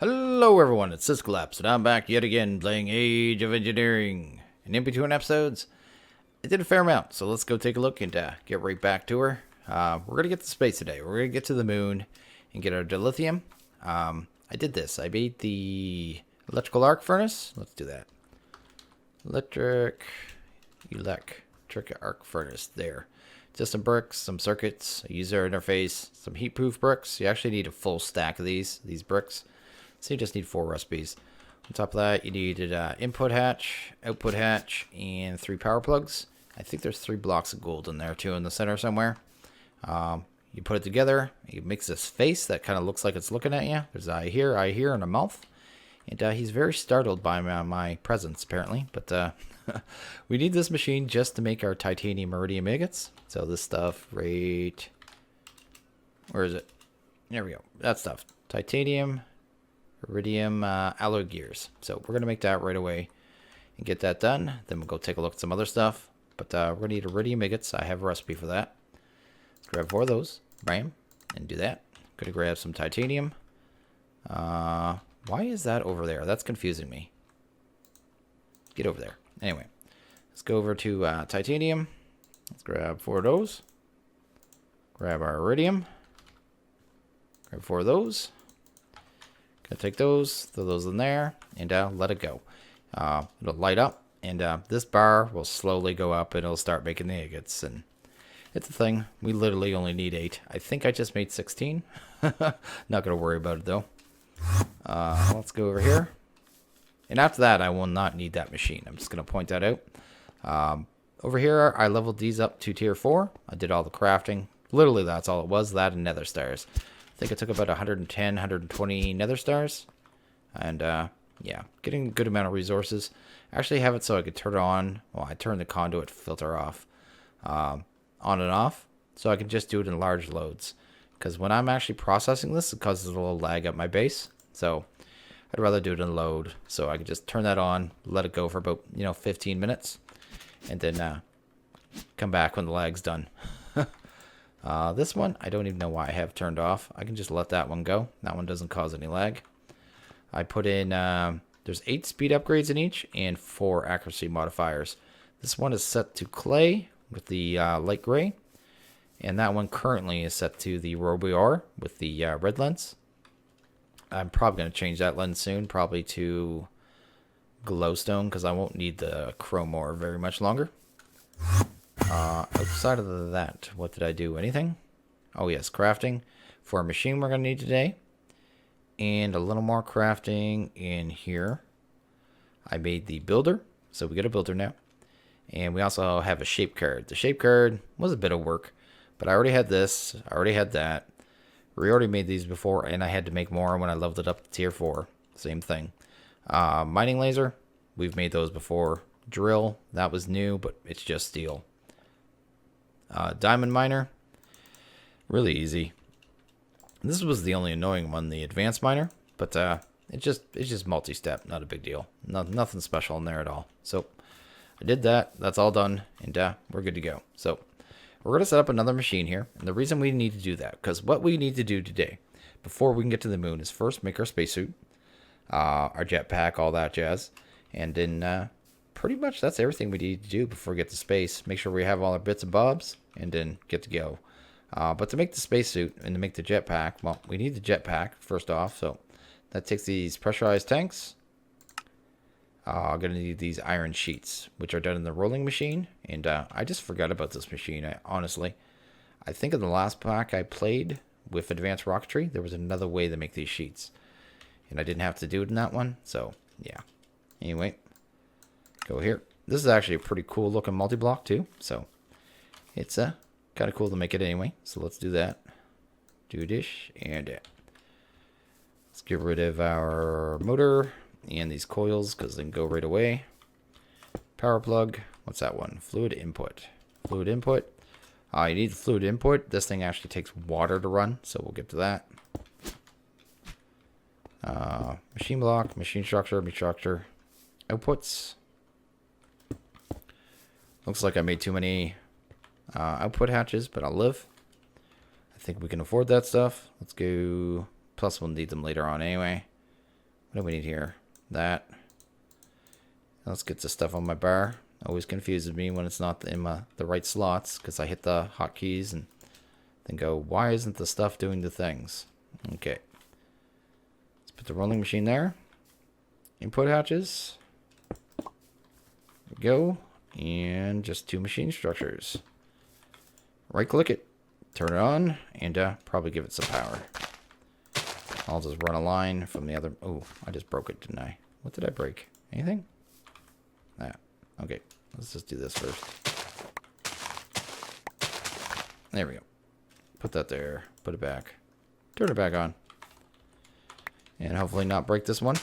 Hello everyone, it's SystemCollapse, and I'm back yet again playing Age of Engineering. And in between episodes, I did a fair amount, so let's go take a look and get right back to her. We're going to get to space today. We're going to get to the moon and get our dilithium. I did this. I made the electrical arc furnace. Let's do that. Electric arc furnace. There. Just some bricks, some circuits, a user interface, some heat-proof bricks. You actually need a full stack of these bricks. So you just need 4 recipes. On top of that, you needed input hatch, output hatch, and 3 power plugs. I think there's 3 blocks of gold in there too in the center somewhere. You put it together. You makes this face that kind of looks like it's looking at you. There's an eye here, and a mouth. And he's very startled by my presence, apparently. But we need this machine just to make our titanium iridium ingots. So this stuff right... Where is it? There we go. That stuff. Titanium... iridium alloy gears. So we're going to make that right away and get that done. Then we'll go take a look at some other stuff. But we're going to need iridium ingots. I have a recipe for that. Let's grab 4 of those. Bam. And do that. Going to grab some titanium. Why is that over there? That's confusing me. Get over there. Anyway. Let's go over to titanium. Let's grab 4 of those. Grab our iridium. Grab 4 of those. Gonna take those, throw those in there, and let it go. It'll light up, and this bar will slowly go up, and it'll start making the ingots. And it's a thing. We literally only need 8. I think I just made 16. Not gonna worry about it though. Let's go over here. And after that, I will not need that machine. I'm just gonna point that out. Over here, I leveled these up to tier 4. I did all the crafting. Literally, that's all it was. That and nether stars. I think it took about 110, 120 nether stars. And, yeah, getting a good amount of resources. I actually have it so I could turn it on. Well, I turn the conduit filter off. On and off. So I can just do it in large loads. Because when I'm actually processing this, it causes a little lag at my base. So I'd rather do it in load. So I can just turn that on, let it go for about, 15 minutes. And then come back when the lag's done. This one, I don't even know why I have turned off. I can just let that one go. That one doesn't cause any lag. I put in, there's 8 speed upgrades in each and 4 accuracy modifiers. This one is set to clay with the light gray. And that one currently is set to the Robior with the red lens. I'm probably going to change that lens soon, probably to glowstone, because I won't need the chrome ore very much longer. Outside of that, what did I do? Anything? Oh yes, crafting for a machine we're going to need today. And a little more crafting in here. I made the builder, so we get a builder now. And we also have a shape card. The shape card was a bit of work, but I already had this, I already had that. We already made these before, and I had to make more when I leveled it up to tier 4. Same thing. Mining laser, we've made those before. Drill, that was new, but it's just steel. Diamond miner, really easy. This was the only annoying one, the advanced miner, but it's just multi-step, not a big deal. Nothing special in there at all. So I did that. That's all done, and we're good to go. So we're gonna set up another machine here, and the reason we need to do that, because what we need to do today, before we can get to the moon, is first make our spacesuit, our jetpack, all that jazz, and then pretty much that's everything we need to do before we get to space. Make sure we have all our bits and bobs, and then get to go. But to make the spacesuit and to make the jetpack, well, we need the jetpack first off. So that takes these pressurized tanks. I'm going to need these iron sheets, which are done in the rolling machine. And I just forgot about this machine, honestly. I think in the last pack I played with advanced rocketry, there was another way to make these sheets. And I didn't have to do it in that one. So, yeah. Anyway. Go here. This is actually a pretty cool looking multi-block too, so it's kind of cool to make it anyway. So let's do that. Do dish and let's get rid of our motor and these coils because they can go right away. Power plug. What's that one? Fluid input. Fluid input. You need the fluid input. This thing actually takes water to run, so we'll get to that. Machine block, machine structure, outputs. Looks like I made too many output hatches, but I'll live. I think we can afford that stuff. Let's go. Plus, we'll need them later on anyway. What do we need here? That. Let's get the stuff on my bar. Always confuses me when it's not in the right slots, because I hit the hotkeys and then go, why isn't the stuff doing the things? Okay. Let's put the rolling machine there. Input hatches. There we go. And just 2 machine structures. Right click it. Turn it on. And probably give it some power. I'll just run a line from the other. Oh, I just broke it, didn't I? What did I break? Anything? Ah, okay. Let's just do this first. There we go. Put that there. Put it back. Turn it back on. And hopefully not break this one.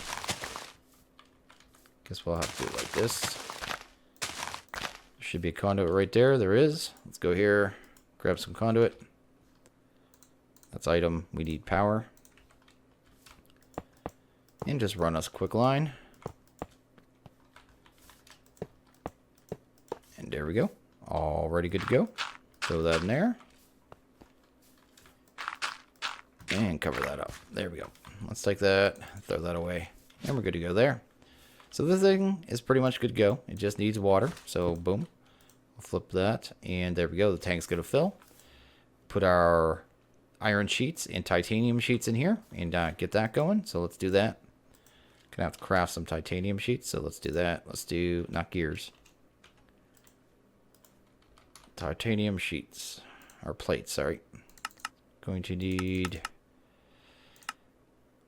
Guess we'll have to do it like this. There should be a conduit right there. There is. Let's go here. Grab some conduit. That's item. We need power. And just run us a quick line. And there we go. All ready, good to go. Throw that in there. And cover that up. There we go. Let's take that, throw that away. And we're good to go there. So this thing is pretty much good to go. It just needs water. So boom. We'll flip that. And there we go. The tank's going to fill. Put our iron sheets and titanium sheets in here and get that going. So let's do that. Gonna have to craft some titanium sheets. So let's do that. Let's do, not gears. Titanium sheets. Or plates, sorry. Going to need...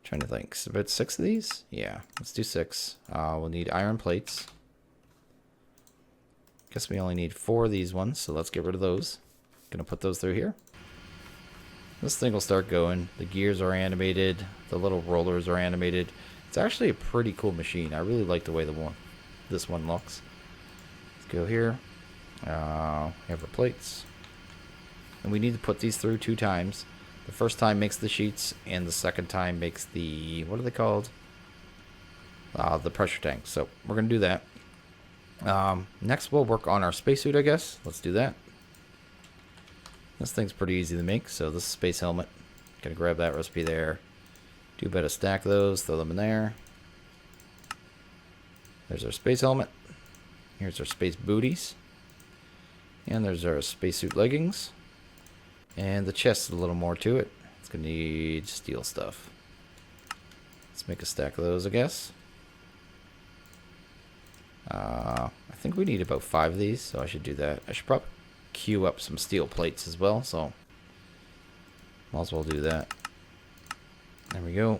Trying to think. So about 6 of these? Yeah, let's do 6. We'll need iron plates. Guess we only need 4 of these ones, so let's get rid of those. Gonna put those through here. This thing will start going. The gears are animated. The little rollers are animated. It's actually a pretty cool machine. I really like the way this one looks. Let's go here. We have our plates. And we need to put these through 2 times. The first time makes the sheets, and the second time makes the, what are they called? The pressure tank. So we're going to do that. Next we'll work on our spacesuit, I guess. Let's do that. This thing's pretty easy to make, so this is space helmet. Gonna grab that recipe there. Do better stack those, throw them in there. There's our space helmet. Here's our space booties. And there's our spacesuit leggings. And the chest is a little more to it. It's going to need steel stuff. Let's make a stack of those, I guess. I think we need about 5 of these, so I should do that. I should probably queue up some steel plates as well, so might as well do that. There we go.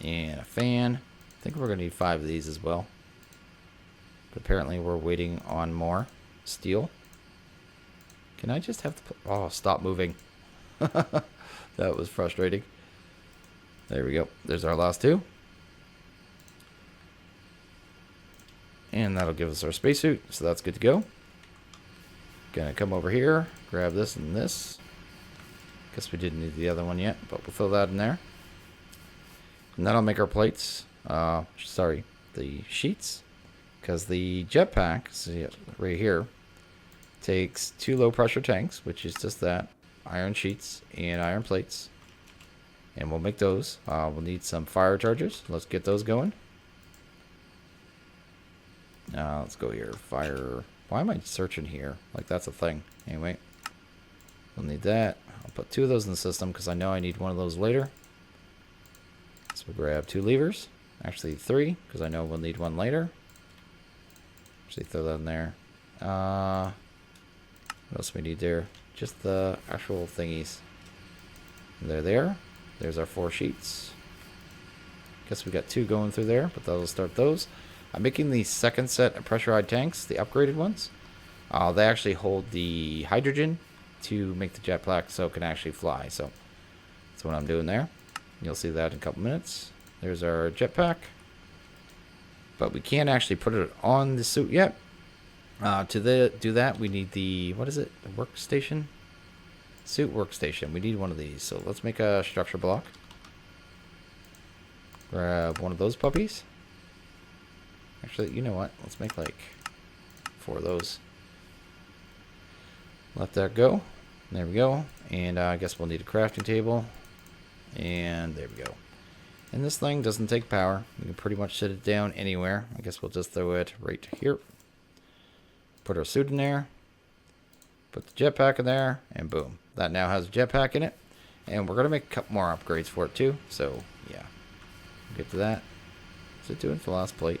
And a fan. I think we're going to need 5 of these as well. But apparently we're waiting on more steel. Can I just have the... Oh, stop moving. That was frustrating. There we go. There's our last 2. And that'll give us our spacesuit, so that's good to go. Gonna come over here, grab this and this. Guess we didn't need the other one yet, but we'll fill that in there. And that'll make our plates. Sorry, the sheets. Because the jetpack, see right here, takes 2 low pressure tanks, which is just that, iron sheets and iron plates, and we'll make those. We'll need some fire chargers. Let's get those going. Let's go here. Fire. Why am I searching here? Like that's a thing. Anyway, we'll need that. I'll put 2 of those in the system because I know I need one of those later. So we'll grab 2 levers. Actually 3 because I know we'll need one later. Actually throw that in there. What else we need there? Just the actual thingies. They're there. There's our 4 sheets. Guess we got 2 going through there, but that'll start those. I'm making the second set of pressurized tanks, the upgraded ones. They actually hold the hydrogen to make the jetpack so it can actually fly. So that's what I'm doing there. You'll see that in a couple minutes. There's our jetpack. But we can't actually put it on the suit yet. To do that, we need the, what is it? The workstation? Suit workstation. We need one of these. So let's make a structure block. Grab one of those puppies. Actually, you know what? Let's make like 4 of those. Let that go. There we go. And I guess we'll need a crafting table. And there we go. And this thing doesn't take power. We can pretty much sit it down anywhere. I guess we'll just throw it right here. Put our suit in there. Put the jetpack in there. And boom. That now has a jetpack in it. And we're going to make a couple more upgrades for it too. So, yeah. We'll get to that. What's it doing for the last plate?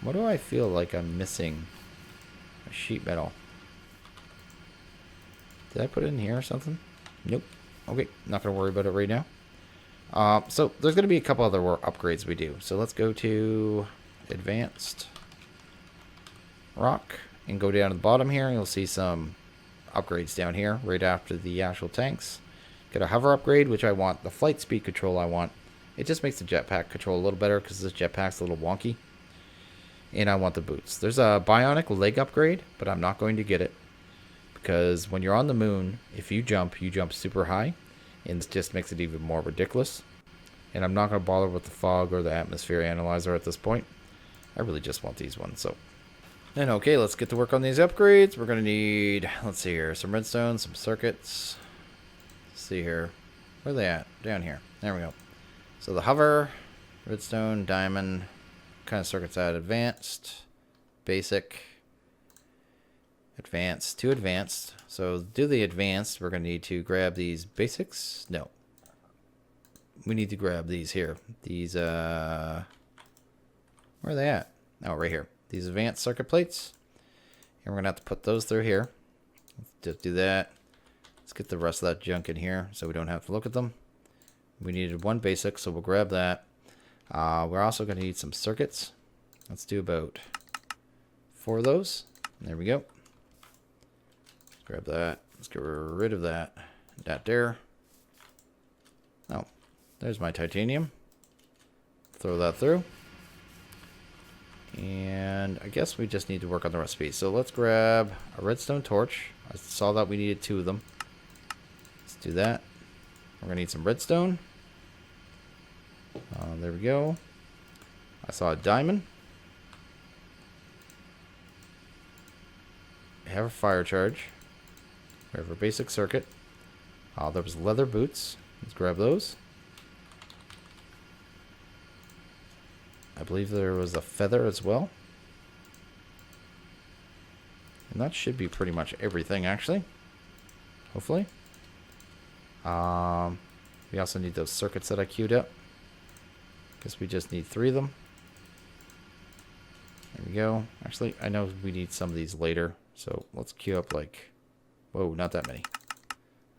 What do I feel like I'm missing? A sheet metal. Did I put it in here or something? Nope. Okay. Not going to worry about it right now. So there's going to be a couple other upgrades we do. So let's go to Advanced Rock and go down to the bottom here. And you'll see some upgrades down here right after the actual tanks. Get a hover upgrade, which I want. The flight speed control I want. It just makes the jetpack control a little better because this jetpack's a little wonky. And I want the boots. There's a bionic leg upgrade, but I'm not going to get it. Because when you're on the moon, if you jump super high. And this just makes it even more ridiculous. And I'm not going to bother with the fog or the atmosphere analyzer at this point. I really just want these ones. So, and okay, let's get to work on these upgrades. We're going to need, let's see here, some redstone, some circuits. Let's see here. Where are they at? Down here. There we go. So the hover, redstone, diamond, kind of circuits at advanced, basic, advanced, to advanced. So do the advanced. We're going to need to grab these basics. No. We need to grab these here. These, where are they at? Oh, right here. These advanced circuit plates. And we're going to have to put those through here. Let's just do that. Let's get the rest of that junk in here so we don't have to look at them. We needed one basic, so we'll grab that. We're also going to need some circuits. Let's do about 4 of those. There we go. Grab that. Let's get rid of that. That there. Oh, there's my titanium. Throw that through. And I guess we just need to work on the recipe. So let's grab a redstone torch. I saw that we needed 2 of them. Let's do that. We're going to need some redstone. There we go. I saw a diamond. I have a fire charge. We have a basic circuit. There was leather boots. Let's grab those. I believe there was a feather as well. And that should be pretty much everything, actually. Hopefully. We also need those circuits that I queued up. Guess we just need 3 of them. There we go. Actually, I know we need some of these later. So let's queue up like... Whoa, not that many.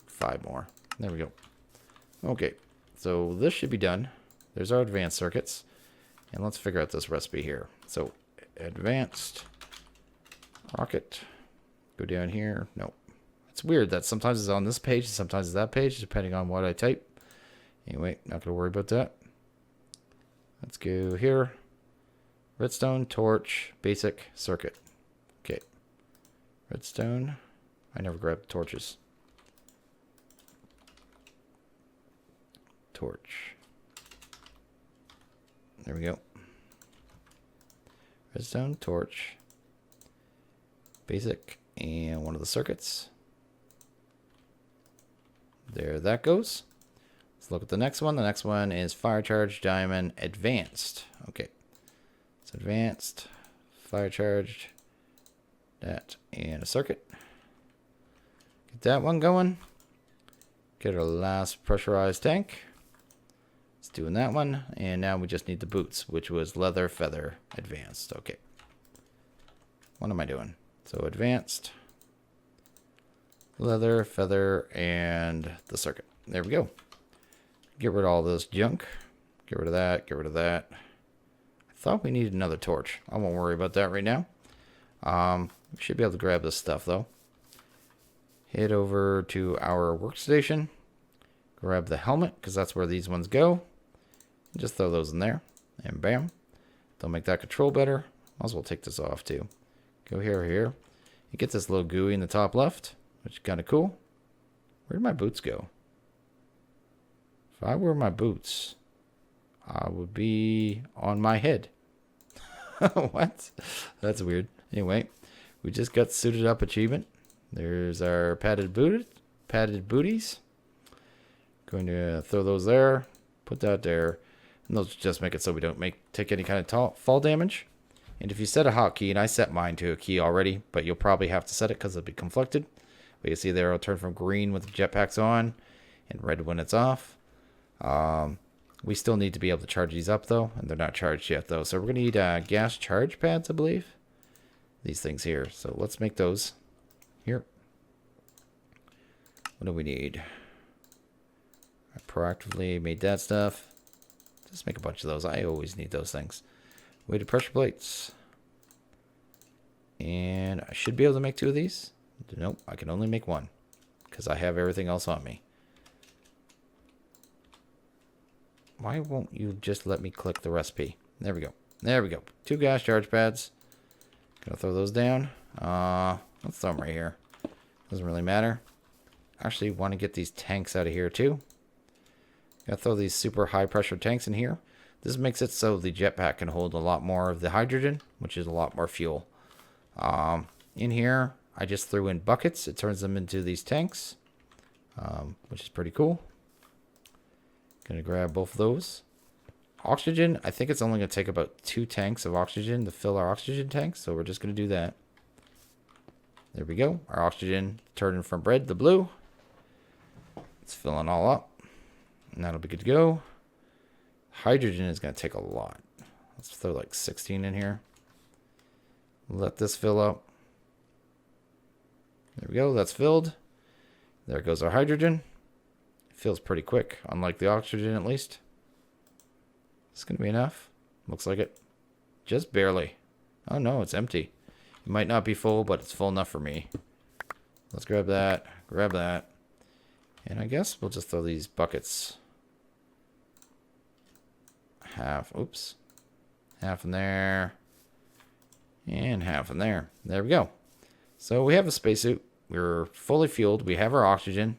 5 more. There we go. Okay, so this should be done. There's our advanced circuits. And let's figure out this recipe here. So, advanced rocket. Go down here. No. It's weird that sometimes it's on this page and sometimes it's that page, depending on what I type. Anyway, not going to worry about that. Let's go here. Redstone, torch, basic, circuit. Okay. Redstone. I never grabbed torches. Torch. There we go. Redstone, torch, basic, and one of the circuits. There that goes. Let's look at the next one. The next one is fire charge, diamond, advanced. Okay. It's advanced, fire charged, that, and a circuit. Get that one going. Get our last pressurized tank. It's doing that one. And now we just need the boots, which was leather, feather, advanced. Okay. What am I doing? So advanced, leather, feather, and the circuit. There we go. Get rid of all this junk. Get rid of that. Get rid of that. I thought we needed another torch. I won't worry about that right now. We should be able to grab this stuff, though. Head over to our workstation. Grab the helmet, because that's where these ones go. And just throw those in there. And bam. They'll make that control better. Might as well take this off, too. Go here. You get this little GUI in the top left, which is kind of cool. Where did my boots go? If I wear my boots, I would be on my head. What? That's weird. Anyway, we just got suited up achievement. There's our padded booties. Going to throw those there. Put that there. And those just make it so we don't take any kind of fall damage. And if you set a hotkey, and I set mine to a key already, but you'll probably have to set it because it'll be conflicted. But you see there, it'll turn from green with the jetpacks on and red when it's off. We still need to be able to charge these up, though, and they're not charged yet, though. So we're going to need gas charge pads, I believe. These things here. So let's make those here. What do we need? I proactively made that stuff. Just make a bunch of those. I always need those things. Weighted pressure plates. And I should be able to make 2 of these. Nope, I can only make 1. Because I have everything else on me. Why won't you just let me click the recipe? There we go. There we go. 2 gas charge pads. Gonna throw those down. Let's throw them right here. Doesn't really matter. Actually want to get these tanks out of here too. Gonna throw these super high pressure tanks in here. This makes it so the jetpack can hold a lot more of the hydrogen, which is a lot more fuel. In here, I just threw in buckets. It turns them into these tanks, which is pretty cool. Gonna grab both of those. Oxygen, I think it's only gonna take about 2 tanks of oxygen to fill our oxygen tanks, so we're just gonna do that. There we go. Our oxygen turning from red to blue. It's filling all up. And that'll be good to go. Hydrogen is going to take a lot. Let's throw like 16 in here. Let this fill up. There we go. That's filled. There goes our hydrogen. It feels pretty quick, unlike the oxygen at least. It's going to be enough. Looks like it. Just barely. Oh no, it's empty. It might not be full, but it's full enough for me. Let's grab that. Grab that. And I guess we'll just throw these buckets. Oops. Half in there. And half in there. There we go. So we have a spacesuit. We're fully fueled. We have our oxygen.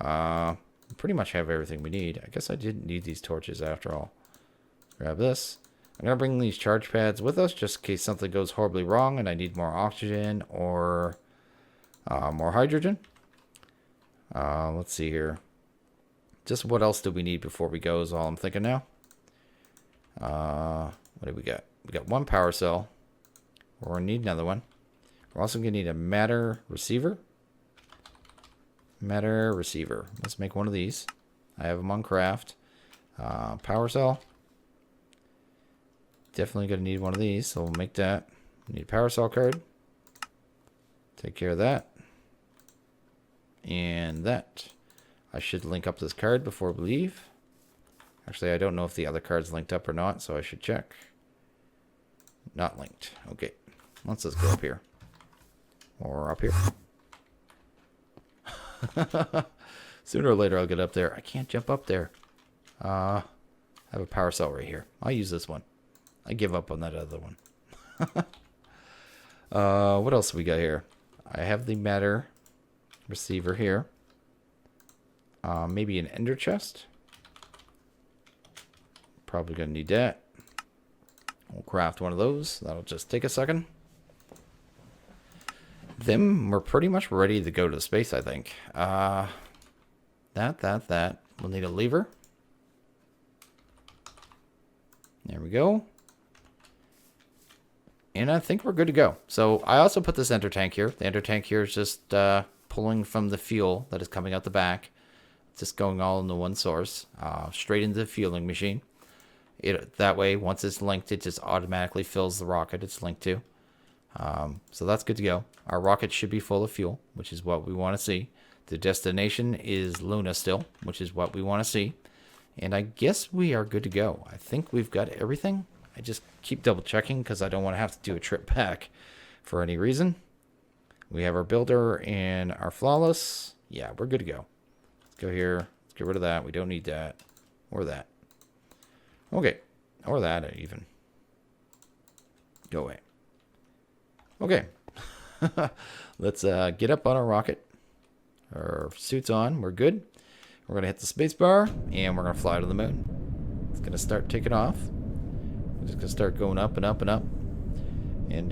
We pretty much have everything we need. I guess I didn't need these torches after all. Grab this. I'm going to bring these charge pads with us just in case something goes horribly wrong and I need more oxygen or more hydrogen. Let's see here. Just what else do we need before we go is all I'm thinking now. What do we got? We got 1 power cell. We're going to need another one. We're also going to need a matter receiver. Matter receiver. Let's make one of these. I have them on craft. Power cell. Definitely going to need one of these, so we'll make that. We need a power cell card. Take care of that. And that. I should link up this card before we leave. Actually, I don't know if the other card's linked up or not, so I should check. Not linked. Okay. Let's just go up here. Or up here. Sooner or later I'll get up there. I can't jump up there. I have a power cell right here. I'll use this one. I give up on that other one. What else we got here? I have the matter receiver here. Maybe an ender chest. Probably gonna need that. We'll craft one of those. That'll just take a second. Then we're pretty much ready to go to space, I think. That. We'll need a lever. There we go. And I think we're good to go. So I also put this enter tank here. The enter tank here is just pulling from the fuel that is coming out the back. Just going all into one source. Straight into the fueling machine. That way, once it's linked, it just automatically fills the rocket it's linked to. So that's good to go. Our rocket should be full of fuel, which is what we want to see. The destination is Luna still, which is what we want to see. And I guess we are good to go. I think we've got everything. I just keep double checking because I don't want to have to do a trip back for any reason. We have our builder and our flawless. Yeah, we're good to go. Let's go here. Let's get rid of that. We don't need that. Or that. Okay. Or that even. Go away. Okay. Let's get up on our rocket. Our suit's on. We're good. We're going to hit the space bar and we're going to fly to the moon. It's going to start taking off. We're just going to start going up and up and up. And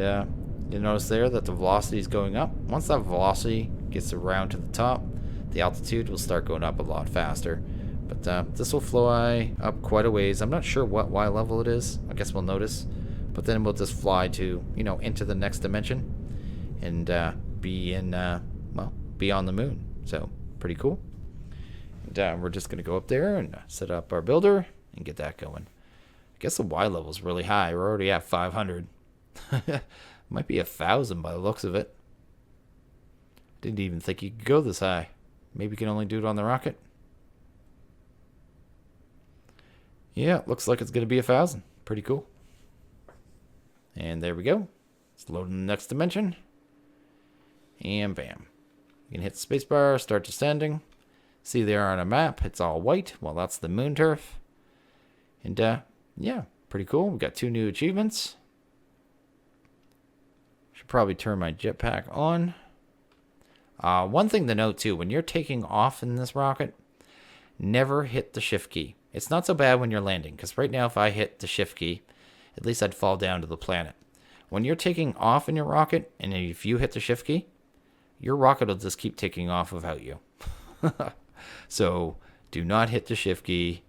you'll notice there that the velocity is going up. Once that velocity gets around to the top, the altitude will start going up a lot faster. But this will fly up quite a ways. I'm not sure what Y level it is. I guess we'll notice. But then we'll just fly to, into the next dimension and be in, be on the moon. So, pretty cool. And we're just going to go up there and set up our builder and get that going. I guess the Y level is really high. We're already at 500. Might be 1,000 by the looks of it. Didn't even think you could go this high. Maybe you can only do it on the rocket. Yeah, looks like it's going to be 1,000. Pretty cool. And there we go. It's loading the next dimension. And bam. You can hit the spacebar, start descending. See there on a map, it's all white. Well, that's the moon turf. And yeah, pretty cool. We got 2 new achievements. Should probably turn my jetpack on. One thing to note too, when you're taking off in this rocket, never hit the shift key. It's not so bad when you're landing, because right now if I hit the shift key, at least I'd fall down to the planet. When you're taking off in your rocket, and if you hit the shift key, your rocket will just keep taking off without you. So do not hit the shift key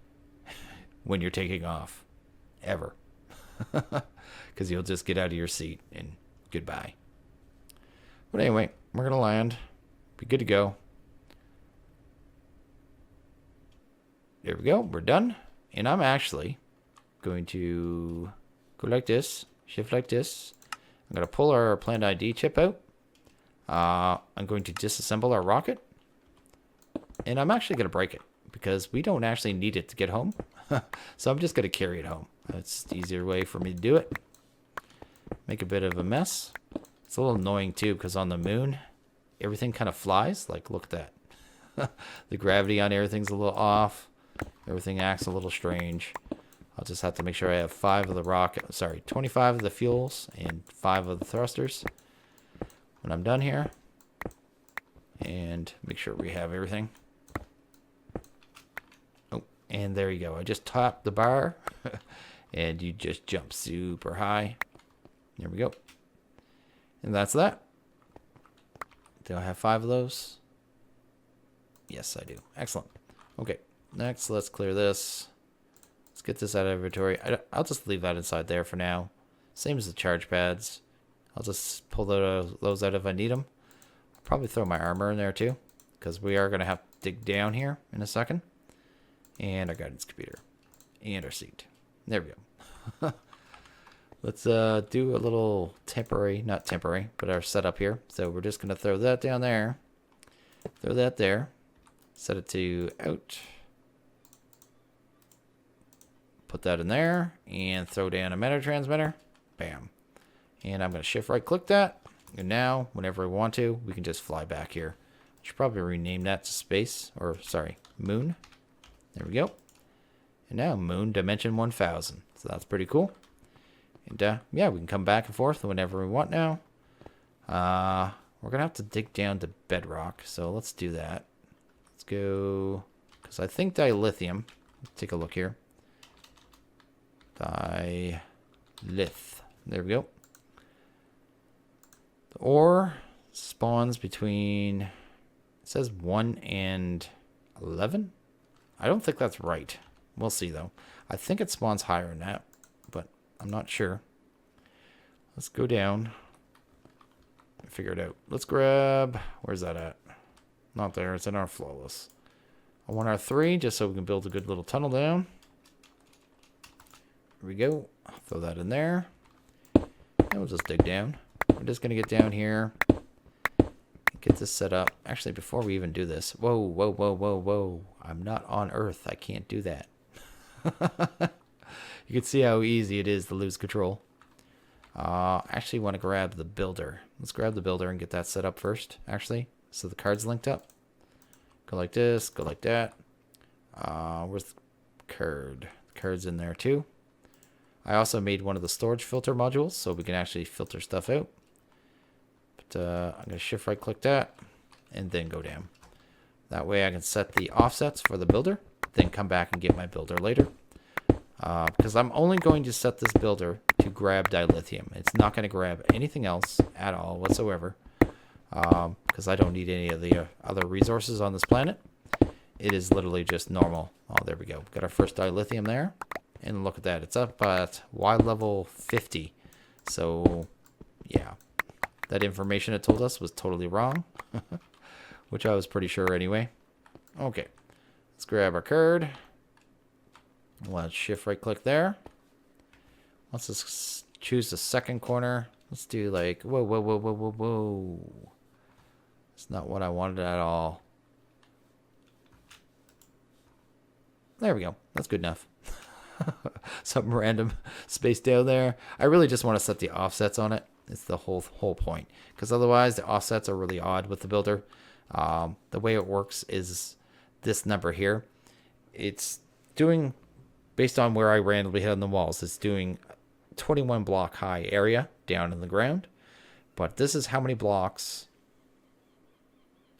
when you're taking off, ever. Because you'll just get out of your seat and goodbye. But anyway, we're going to land. Be good to go. There we go. We're done. And I'm actually going to go like this. Shift like this. I'm going to pull our plant ID chip out. I'm going to disassemble our rocket. And I'm actually going to break it, because we don't actually need it to get home. So I'm just going to carry it home. That's the easier way for me to do it. Make a bit of a mess. It's a little annoying too, because on the moon, everything kind of flies. Like, look at that. The gravity on everything's a little off. Everything acts a little strange. I'll just have to make sure I have 25 of the fuels and 5 of the thrusters when I'm done here. And make sure we have everything. Oh, and there you go. I just topped the bar and you just jump super high. There we go. And that's that. Do I have 5 of those? Yes, I do. Excellent. Okay, next let's clear this. Let's get this out of inventory. I'll just leave that inside there for now. Same as the charge pads. I'll just pull those out if I need them. I'll probably throw my armor in there too, because we are going to have to dig down here in a second. And our guidance computer. And our seat. There we go. Let's do a little not temporary, but our setup here. So we're just going to throw that down there. Throw that there. Set it to out. Put that in there. And throw down a matter transmitter. Bam. And I'm going to shift right click that. And now, whenever we want to, we can just fly back here. I should probably rename that to space. Or, sorry, moon. There we go. And now, moon dimension 1000. So that's pretty cool. And yeah, we can come back and forth whenever we want now. We're going to have to dig down to bedrock. So let's do that. Let's go, because I think dilithium. Let's take a look here. Dilith. There we go. The ore spawns between, it says 1 and 11. I don't think that's right. We'll see though. I think it spawns higher than that, but I'm not sure. Let's go down. Figure it out. Let's grab, where's that at? Not there, it's in our flawless. I want our 3 just so we can build a good little tunnel down. Here we go. Throw that in there. And we'll just dig down. We're just going to get down here. Get this set up. Actually, before we even do this. Whoa, whoa, whoa, whoa, whoa. I'm not on Earth. I can't do that. You can see how easy it is to lose control. Actually want to grab the builder. Let's grab the builder and get that set up first, actually. So the card's linked up. Go like this, go like that. Where's the card? The card's in there too. I also made one of the storage filter modules so we can actually filter stuff out. But I'm going to shift right click that and then go down. That way I can set the offsets for the builder, then come back and get my builder later. Because I'm only going to set this builder to grab dilithium. It's not going to grab anything else at all whatsoever. Because I don't need any of the other resources on this planet. it is literally just normal. Oh, there we go. Got our first dilithium there. And look at that. It's up at Y level 50. So, yeah. That information it told us was totally wrong. Which I was pretty sure anyway. Okay. Let's grab our card. Let's shift right click there. Let's choose the second corner. Let's do like, whoa, whoa, whoa, whoa, whoa, whoa. It's not what I wanted at all. There we go. That's good enough. Some random space down there. I really just want to set the offsets on it. It's the whole point. Because otherwise, the offsets are really odd with the builder. The way it works is this number here. It's doing, based on where I randomly hit on the walls, it's doing 21 block high area down in the ground. But this is how many blocks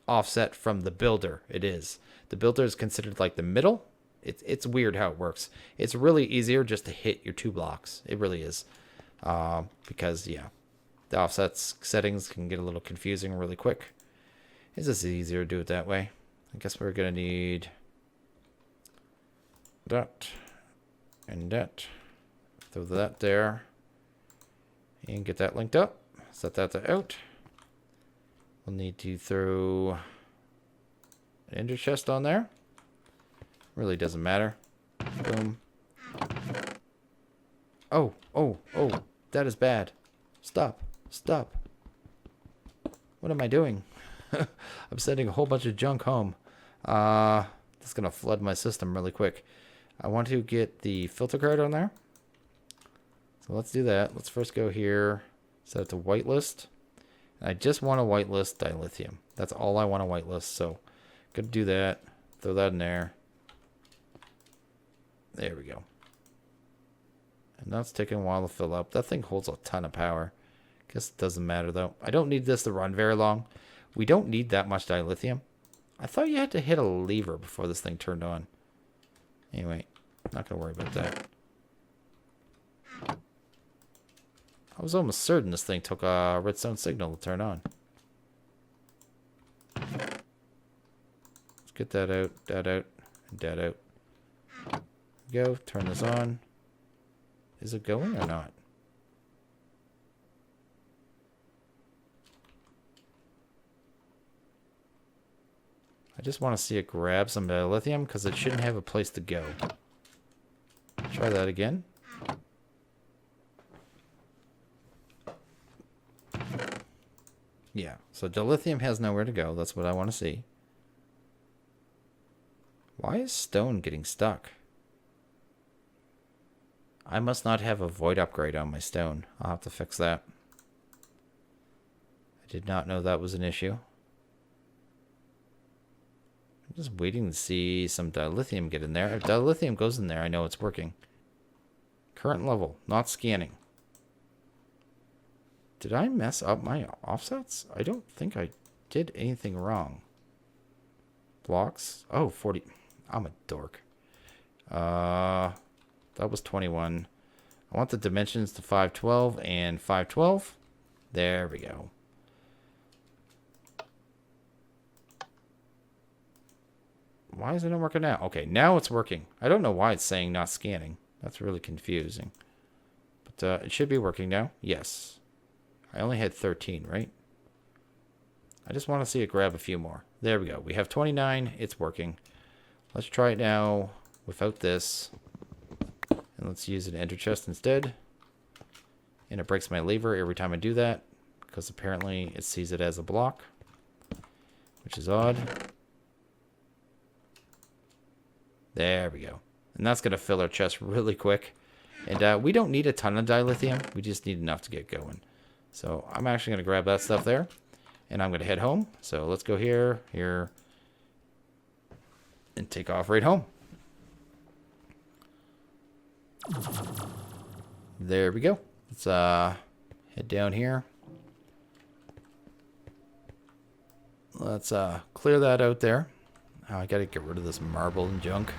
offset from the builder it is. The builder is considered like the middle. It's weird how it works. It's really easier just to hit your 2 blocks. It really is. Because, yeah, the offsets settings can get a little confusing really quick. It's just easier to do it that way. I guess we're going to need that and that. Throw that there. And get that linked up. Set that out. We'll need to throw an ender chest on there. Really doesn't matter. Boom. Oh, oh, oh. That is bad. Stop. Stop. What am I doing? I'm sending a whole bunch of junk home. That's going to flood my system really quick. I want to get the filter card on there. So let's do that. Let's first go here. Set it to whitelist. I just want to whitelist dilithium. That's all I want to whitelist. So, gonna do that. Throw that in there. There we go. And that's taking a while to fill up. That thing holds a ton of power. Guess it doesn't matter though. I don't need this to run very long. We don't need that much dilithium. I thought you had to hit a lever before this thing turned on. Anyway, not gonna worry about that. I was almost certain this thing took a redstone signal to turn on. Let's get that out, and that out. Go, turn this on. Is it going or not? I just want to see it grab some dilithium because it shouldn't have a place to go. Try that again. Yeah, so dilithium has nowhere to go. That's what I want to see. Why is stone getting stuck? I must not have a void upgrade on my stone. I'll have to fix that. I did not know that was an issue. I'm just waiting to see some dilithium get in there. If dilithium goes in there, I know it's working. Current level, not scanning. Did I mess up my offsets? I don't think I did anything wrong. Blocks? Oh, 40. I'm a dork. That was 21. I want the dimensions to 512 and 512. There we go. Why is it not working now? Okay, now it's working. I don't know why it's saying not scanning. That's really confusing. But it should be working now. Yes. I only had 13, right? I just want to see it grab a few more. There we go. We have 29. It's working. Let's try it now without this. And let's use an ender chest instead. And it breaks my lever every time I do that. Because apparently it sees it as a block. Which is odd. There we go. And that's going to fill our chest really quick. And we don't need a ton of dilithium. We just need enough to get going. So I'm actually going to grab that stuff there. And I'm going to head home. So let's go here, here. And take off right home. There we go. Let's head down here. Let's clear that out there. I got to get rid of this marble and junk.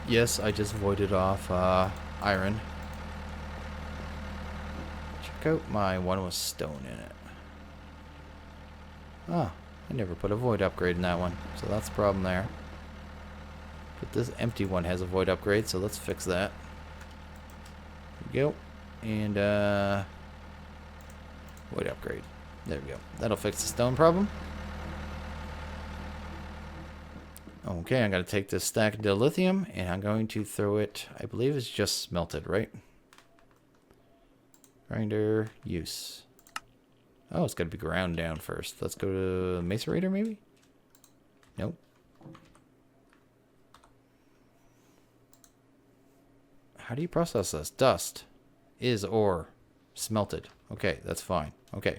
Yes, I just voided off iron. Check out my one with stone in it. Oh, I never put a void upgrade in that one, so that's the problem there. But this empty one has a void upgrade, so let's fix that. There we go. And, void upgrade. There we go. That'll fix the stone problem. Okay, I'm going to take this stack of dilithium, and I'm going to throw it, I believe it's just smelted, right? Grinder, use. Oh, it's got to be ground down first. Let's go to macerator, maybe? Nope. How do you process this? Dust is ore. Smelted. Okay, that's fine. Okay.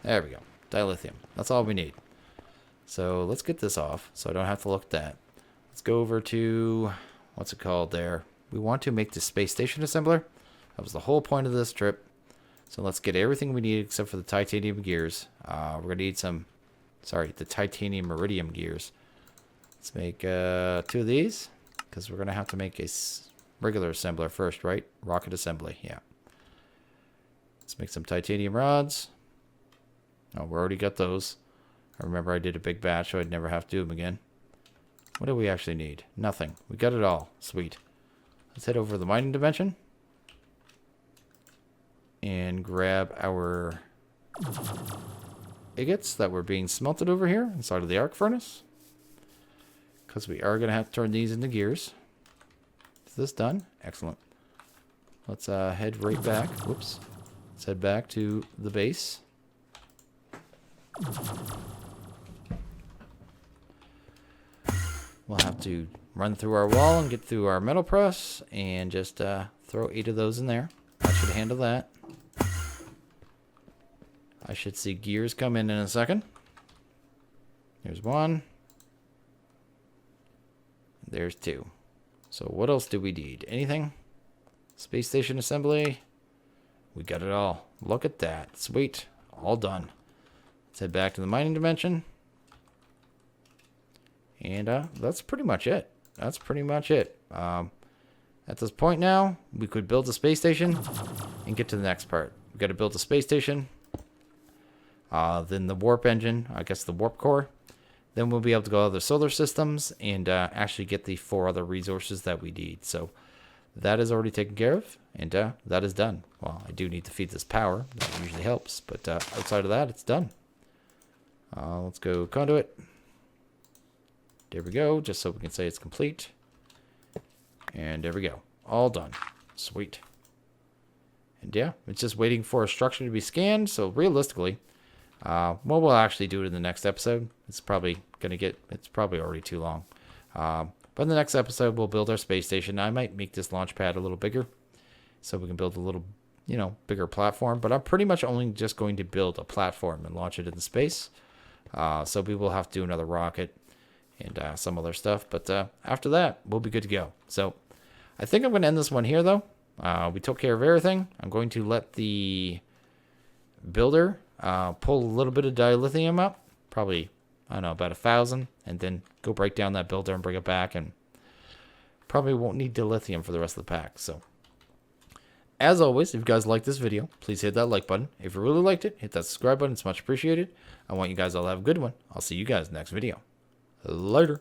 There we go. Dilithium. That's all we need. So let's get this off so I don't have to look at that. Let's go over to, what's it called there? We want to make the space station assembler. That was the whole point of this trip. So let's get everything we need except for the titanium gears. We're going to need some, the titanium iridium gears. Let's make 2 of these because we're going to have to make a regular assembler first, right? Rocket assembly, yeah. Let's make some titanium rods. Oh, we already got those. I remember I did a big batch, so I'd never have to do them again. What do we actually need? Nothing. We got it all. Sweet. Let's head over to the mining dimension. And grab our agates that were being smelted over here inside of the arc furnace. Because we are going to have to turn these into gears. Is this done? Excellent. Let's head right back. Whoops. Let's head back to the base. We'll have to run through our wall and get through our metal press and just throw 8 of those in there. That should handle that. I should see gears come in a second. There's 1. There's 2. So what else do we need? Anything? Space station assembly. We got it all. Look at that. Sweet. All done. Let's head back to the mining dimension. And that's pretty much it. That's pretty much it. At this point now, we could build a space station and get to the next part. We've got to build a space station. Then the warp engine, I guess the warp core. Then we'll be able to go to other solar systems and actually get the 4 other resources that we need. So that is already taken care of, and that is done. Well, I do need to feed this power. That usually helps, but outside of that, it's done. Let's go conduit. There we go, just so we can say it's complete. And there we go. All done. Sweet. And yeah, it's just waiting for a structure to be scanned. So realistically, well, we'll actually do it in the next episode. It's probably already too long. But in the next episode, we'll build our space station. I might make this launch pad a little bigger so we can build a little, bigger platform. But I'm pretty much only just going to build a platform and launch it into space. So we will have to do another rocket and some other stuff. But after that, we'll be good to go. So I think I'm going to end this one here, though. We took care of everything. I'm going to let the builder pull a little bit of dilithium up. Probably, I don't know, about 1,000. And then go break down that builder and bring it back. And probably won't need dilithium for the rest of the pack. So as always, if you guys like this video, please hit that like button. If you really liked it, hit that subscribe button. It's much appreciated. I want you guys all to have a good one. I'll see you guys next video. Later.